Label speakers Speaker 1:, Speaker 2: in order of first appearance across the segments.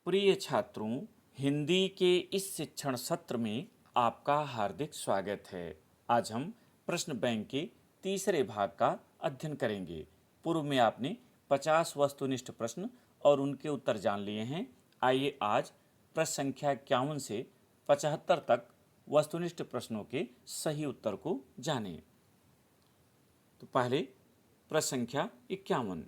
Speaker 1: प्रिय छात्रों, हिंदी के इस शिक्षण सत्र में आपका हार्दिक स्वागत है। आज हम प्रश्न बैंक के तीसरे भाग का अध्ययन करेंगे। पूर्व में आपने 50 वस्तुनिष्ठ प्रश्न और उनके उत्तर जान लिए हैं। आइए आज प्रश्न संख्या 51 से 75 तक वस्तुनिष्ठ प्रश्नों के सही उत्तर को जानें। तो पहले प्रश्न संख्या 51,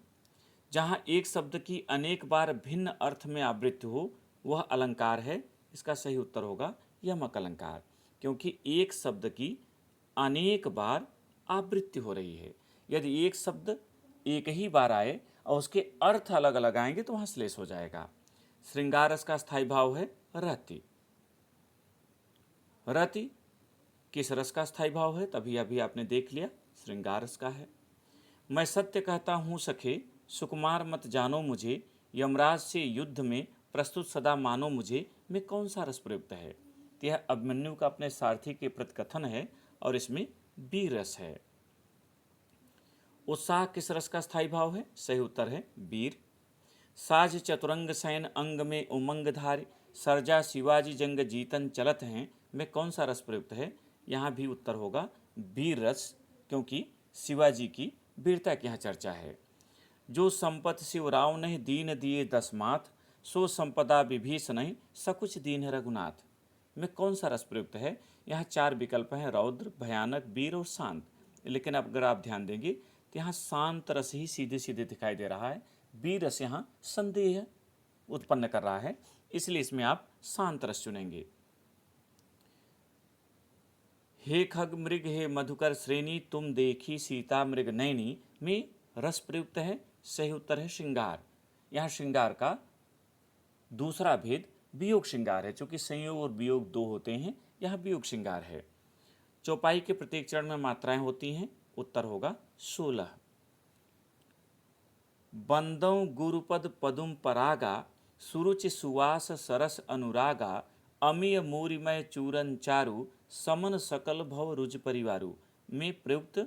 Speaker 1: जहाँ एक शब्द की अनेक बार भिन्न अर्थ में आवृत्ति हो वह अलंकार है। इसका सही उत्तर होगा यमक अलंकार, क्योंकि एक शब्द की अनेक बार आवृत्ति हो रही है। यदि एक शब्द एक ही बार आए और उसके अर्थ अलग अलग आएंगे तो वहाँ श्लेष हो जाएगा। श्रृंगार रस का स्थायी भाव है रति। रति किस रस का स्थायी भाव है? तभी अभी आपने देख लिया, श्रृंगार रस का है। मैं सत्य कहता हूँ सखे, सुकुमार मत जानो मुझे, यमराज से युद्ध में प्रस्तुत सदा मानो मुझे, में कौन सा रस प्रयुक्त है? तो यह अभिमन्यु का अपने सारथी के प्रतिकथन है और इसमें वीर रस है। उत्साह किस रस का स्थायी भाव है? सही उत्तर है वीर। साज चतुरंग सैन अंग में उमंग धारी, सरजा शिवाजी जंग जीतन चलत हैं, में कौन सा रस प्रयुक्त है? यहाँ भी उत्तर होगा वीर रस, क्योंकि शिवाजी की वीरता की यहाँ चर्चा है। जो संपत शिवराव नहीं दीन दिए दसमात, सो संपदा विभीषण नहीं सकुच दीन रघुनाथ, में कौन सा रस प्रयुक्त है? यहाँ 4 विकल्प हैं, रौद्र, भयानक, वीर और शांत। लेकिन अब अगर आप ध्यान देंगे तो यहाँ शांत रस ही सीधे सीधे दिखाई दे रहा है। वीर रस यहाँ संदेह उत्पन्न कर रहा है, इसलिए इसमें आप शांत रस चुनेंगे। हे खग मृग हे मधुकर श्रेणी, तुम देखी सीता मृग नैनी, में रस प्रयुक्त है। सही उत्तर है श्रृंगार। यहाँ श्रृंगार का दूसरा भेद वियोग श्रृंगार है, चूंकि संयोग और वियोग 2 होते हैं, यहाँ वियोग श्रृंगार है। चौपाई के प्रत्येक चरण में मात्राएं होती हैं। उत्तर होगा 16। बंदों गुरुपद पदुम परागा, सुरुचि सुवास सरस अनुरागा, अमीय मूरिमय चूरन चारु, समन सकल भव रुज परिवारु, में प्रयुक्त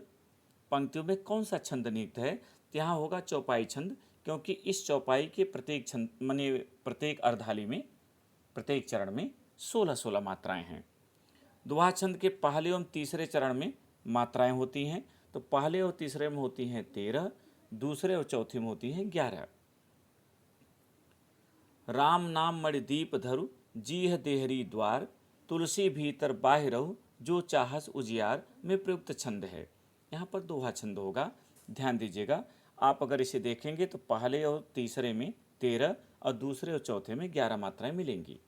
Speaker 1: पंक्तियों में कौन सा छंद नियुक्त है? यहाँ होगा चौपाई छंद, क्योंकि इस चौपाई के प्रत्येक छंद माने प्रत्येक अर्धाली में प्रत्येक चरण में 16-16 मात्राएं हैं। दोहा छंद के पहले एवं तीसरे चरण में मात्राएं होती हैं। तो पहले और तीसरे में होती हैं 13, दूसरे और चौथे में होती हैं 11। राम नाम मणिदीप धरु, जीह देहरी द्वार, तुलसी भीतर बाहिरहु, जो चाहस उजियार, में प्रयुक्त छंद है। यहाँ पर दोहा छंद होगा, ध्यान दीजिएगा। आप अगर इसे देखेंगे तो पहले और तीसरे में 13 और दूसरे और चौथे में 11 मात्राएं मिलेंगी।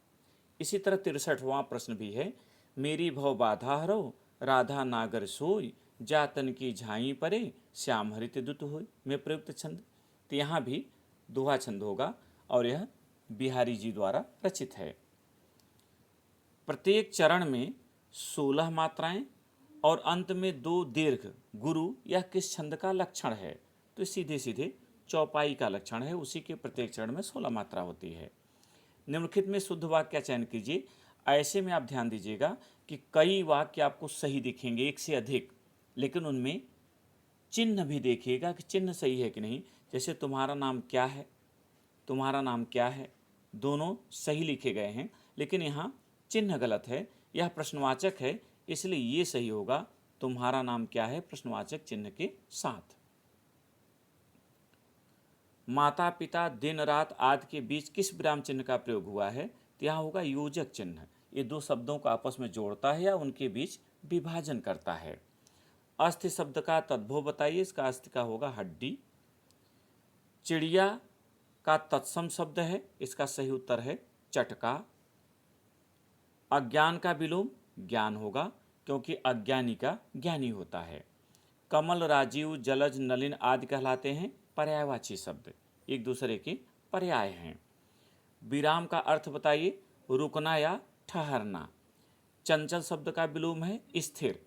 Speaker 1: इसी तरह 63वां प्रश्न भी है, मेरी भव बाधा हरो, राधा नागर सोई, जातन की झाई परे, श्याम हरित दुत होय, में प्रयुक्त छंद। तो यहाँ भी दोहा छंद होगा और यह बिहारी जी द्वारा रचित है। प्रत्येक चरण में 16 मात्राएं और अंत में 2 दीर्घ गुरु, यह किस छंद का लक्षण है? तो सीधे सीधे चौपाई का लक्षण है, उसी के प्रत्येक चरण में 16 मात्रा होती है। निम्नलिखित में शुद्ध वाक्य का चयन कीजिए। ऐसे में आप ध्यान दीजिएगा कि कई वाक्य आपको सही दिखेंगे, एक से अधिक, लेकिन उनमें चिन्ह भी देखिएगा कि चिन्ह सही है कि नहीं। जैसे तुम्हारा नाम क्या है, तुम्हारा नाम क्या है, दोनों सही लिखे गए हैं, लेकिन यहाँ चिन्ह गलत है। यह प्रश्नवाचक है, इसलिए ये सही होगा तुम्हारा नाम क्या है प्रश्नवाचक चिन्ह के साथ। माता पिता दिन रात आदि के बीच किस विराम चिन्ह का प्रयोग हुआ है? तो यहाँ होगा योजक चिन्ह। ये 2 शब्दों को आपस में जोड़ता है या उनके बीच विभाजन करता है। अस्थि शब्द का तद्भव बताइए। इसका अस्थि का होगा हड्डी। चिड़िया का तत्सम शब्द है, इसका सही उत्तर है चटका। अज्ञान का विलोम ज्ञान होगा, क्योंकि अज्ञानी का ज्ञानी होता है। कमल राजीव जलज नलिन आदि कहलाते हैं पर्यायवाची शब्द, एक दूसरे के पर्याय हैं। विराम का अर्थ बताइए। रुकना या ठहरना। चंचल शब्द का विलोम है स्थिर।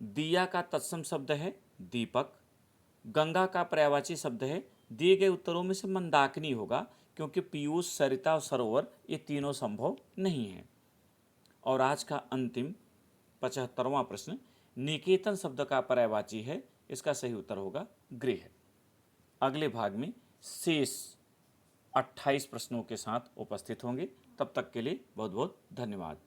Speaker 1: दिया का तत्सम शब्द है दीपक। गंगा का पर्यायवाची शब्द है, दिए गए उत्तरों में से मंदाकिनी होगा, क्योंकि पीयूष सरिता और सरोवर ये तीनों संभव नहीं है। और आज का अंतिम 75वां प्रश्न, निकेतन शब्द का पर्यायवाची है, इसका सही उत्तर होगा गृह। अगले भाग में शेष 28 प्रश्नों के साथ उपस्थित होंगे। तब तक के लिए बहुत बहुत धन्यवाद।